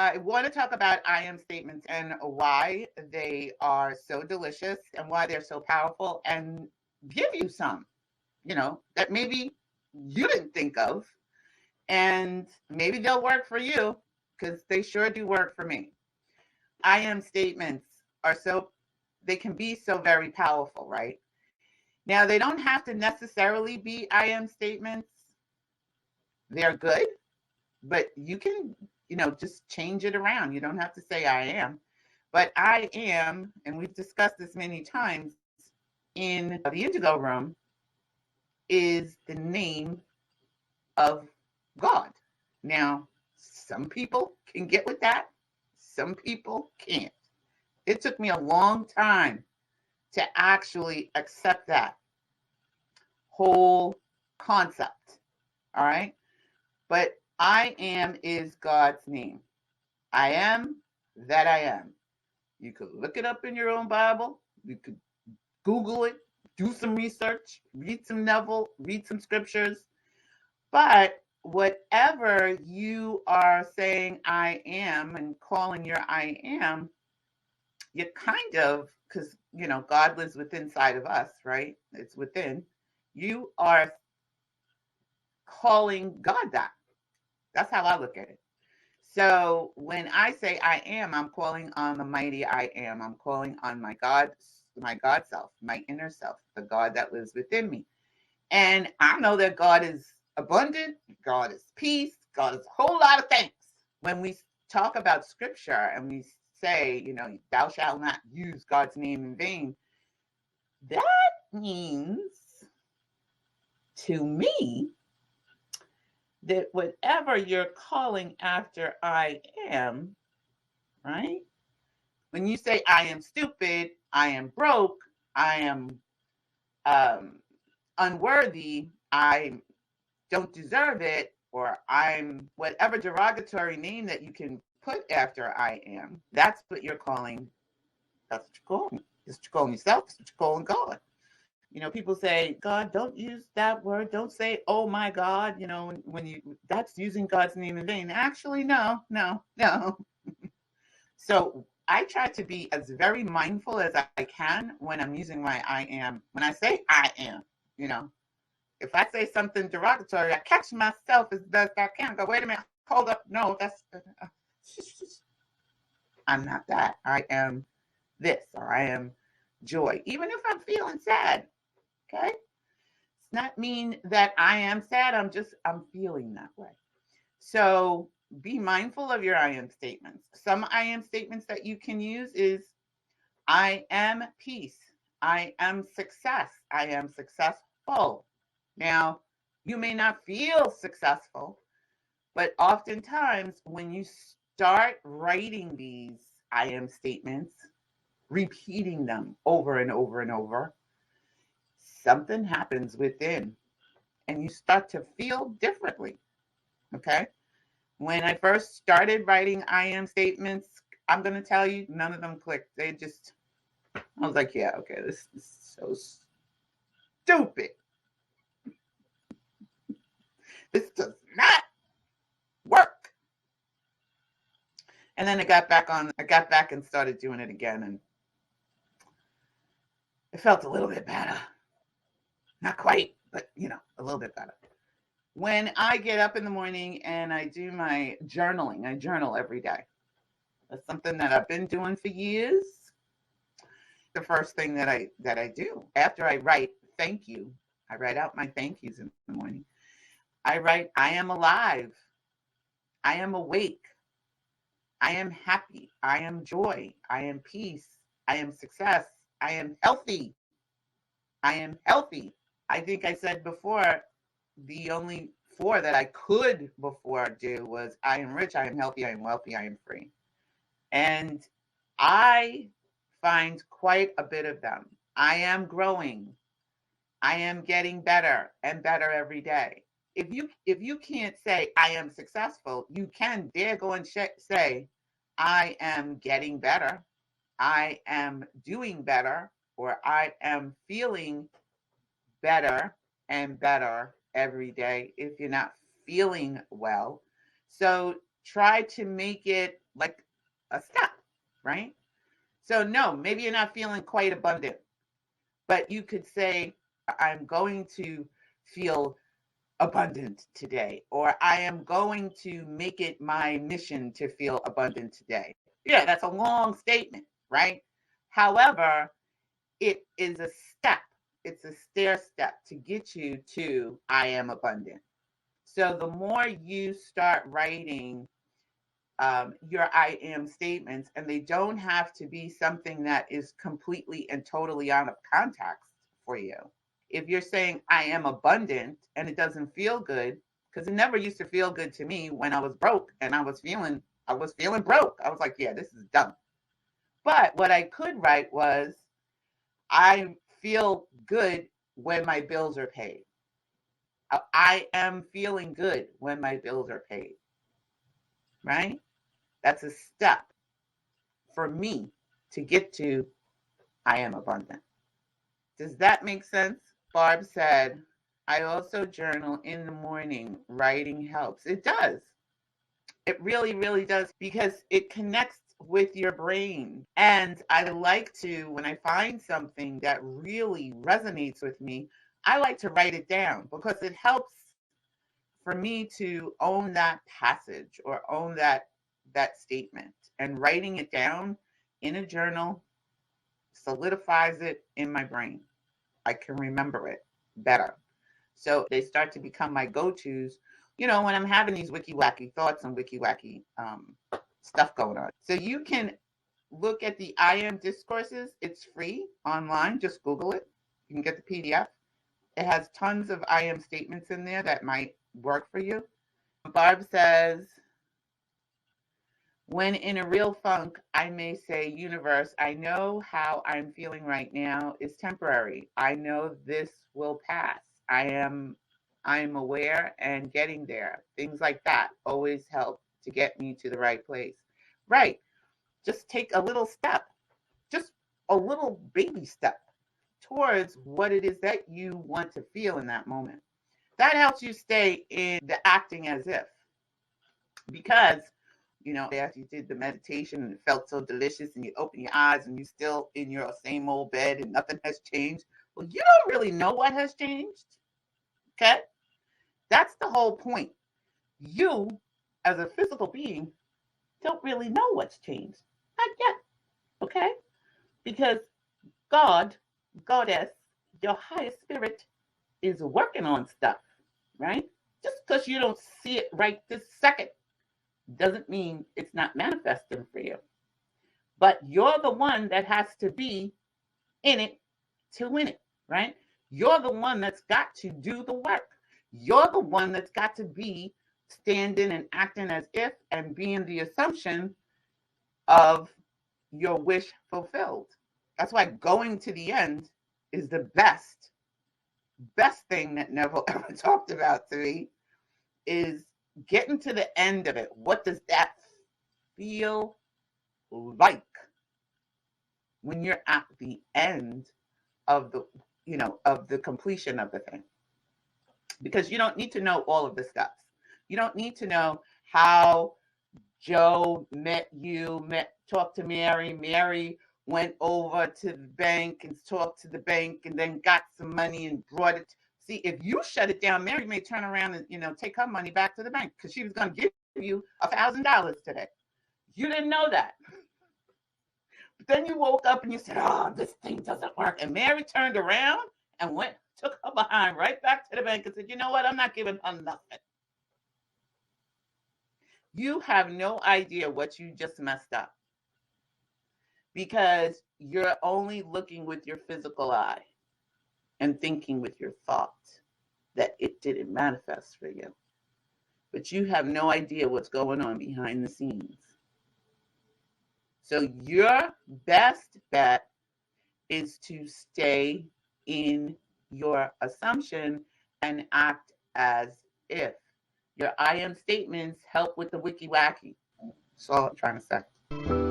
I want to talk about I am statements and why they are so delicious and why they're so powerful, and give you some, that maybe you didn't think of, and maybe they'll work for you because they sure do work for me. I am statements they can be so very powerful, right? Now, they don't have to necessarily be I am statements. They're good, but you can, just change it around. You don't have to say I am. But I am, and we've discussed this many times in the Indigo room, is the name of God. Now, some people can get with that, some people can't. It took me a long time to actually accept that whole concept. All right. But I am is God's name. I am that I am. You could look it up in your own Bible. You could Google it, do some research, read some Neville, read some scriptures. But whatever you are saying I am and calling your I am, you kind of, because, God lives within inside of us, right? It's within. You are calling God that. That's how I look at it. So when I say I am, I'm calling on the mighty I am. I'm calling on my God self, my inner self, the God that lives within me. And I know that God is abundant, God is peace, God is a whole lot of things. When we talk about scripture and we say, thou shalt not use God's name in vain, that means to me that whatever you're calling after I am, right? When you say I am stupid, I am broke, I am unworthy, I don't deserve it, or I'm whatever derogatory name that you can put after I am, that's what you're calling. That's what you're calling. That's what you're calling yourself. That's what you're calling God. People say, God, don't use that word. Don't say, oh my God, that's using God's name in vain. Actually, no. So I try to be as very mindful as I can when I'm using my I am. When I say I am, if I say something derogatory, I catch myself as best I can. Go, wait a minute, hold up. No, I'm not that. I am this, or I am joy. Even if I'm feeling sad, okay? It's not mean that I am sad. I'm feeling that way. So be mindful of your I am statements. Some I am statements that you can use is I am peace. I am success. I am successful. Now, you may not feel successful, but oftentimes when you start writing these I am statements, repeating them over and over and over, something happens within and you start to feel differently. Okay. When I first started writing I am statements, I'm going to tell you, none of them clicked. I was like, yeah, okay, this is so stupid. This does not work. And then I got back and started doing it again, and it felt a little bit better. Not quite, but a little bit better. When I get up in the morning and I do my journaling, I journal every day. That's something that I've been doing for years. The first thing that I do after I write thank you, I write out my thank yous in the morning. I write, I am alive. I am awake. I am happy. I am joy. I am peace. I am success. I am healthy. I am healthy. I think I said before, the only 4 that I could before do was I am rich, I am healthy, I am wealthy, I am free. And I find quite a bit of them. I am growing. I am getting better and better every day. If you can't say I am successful, you can dare go and say I am getting better. I am doing better, or I am feeling better and better every day if you're not feeling well. So try to make it like a step, right? So no, maybe you're not feeling quite abundant, but you could say, I'm going to feel abundant today, or I am going to make it my mission to feel abundant today. Yeah, that's a long statement, right? However, it is a step. It's a stair step to get you to I am abundant. So the more you start writing your I am statements, and they don't have to be something that is completely and totally out of context for you. If you're saying I am abundant and it doesn't feel good, because it never used to feel good to me when I was broke and I was feeling broke. I was like, yeah, this is dumb. But what I could write was I feel good when my bills are paid. I am feeling good when my bills are paid. Right? That's a step for me to get to I am abundant. Does that make sense? Barb said, I also journal in the morning. Writing helps. It does. It really, really does, because it connects with your brain. And I like to, when I find something that really resonates with me, I like to write it down, because it helps for me to own that passage or own that statement. And writing it down in a journal solidifies it in my brain. I can remember it better. So they start to become my go-tos, when I'm having these wiki-wacky thoughts and wiki-wacky stuff going on. So you can look at the I Am discourses. It's free online. Just Google it. You can get the PDF. It has tons of I Am statements in there that might work for you. Barb says, when in a real funk, I may say, universe, I know how I'm feeling right now is temporary. I know this will pass. I'm aware and getting there. Things like that always help to get me to the right place. Right. Just take a little step, just a little baby step towards what it is that you want to feel in that moment. That helps you stay in the acting as if, because after you did the meditation and it felt so delicious and you open your eyes and you're still in your same old bed and nothing has changed. Well, you don't really know what has changed. Okay? That's the whole point. You, as a physical being, don't really know what's changed. Not yet. Okay? Because God, Goddess, your highest spirit is working on stuff, right? Just because you don't see it right this second doesn't mean it's not manifesting for you. But you're the one that has to be in it to win it, right? You're the one that's got to do the work. You're the one that's got to be standing and acting as if and being the assumption of your wish fulfilled. That's why going to the end is the best thing that Neville ever talked about to me, is getting to the end of it. What does that feel like when you're at the end of the completion of the thing? Because you don't need to know all of the steps. You don't need to know how Joe talked to Mary. Mary went over to the bank and talked to the bank and then got some money and brought it. See, if you shut it down, Mary may turn around and take her money back to the bank, because she was going to give you $1,000 today. You didn't know that. But then you woke up and you said, oh, this thing doesn't work. And Mary turned around and took her behind right back to the bank and said, you know what? I'm not giving her nothing. You have no idea what you just messed up, because you're only looking with your physical eye and thinking with your thoughts that it didn't manifest for you. But you have no idea what's going on behind the scenes. So your best bet is to stay in your assumption and act as if. Your I am statements help with the wiki wacky. That's all I'm trying to say.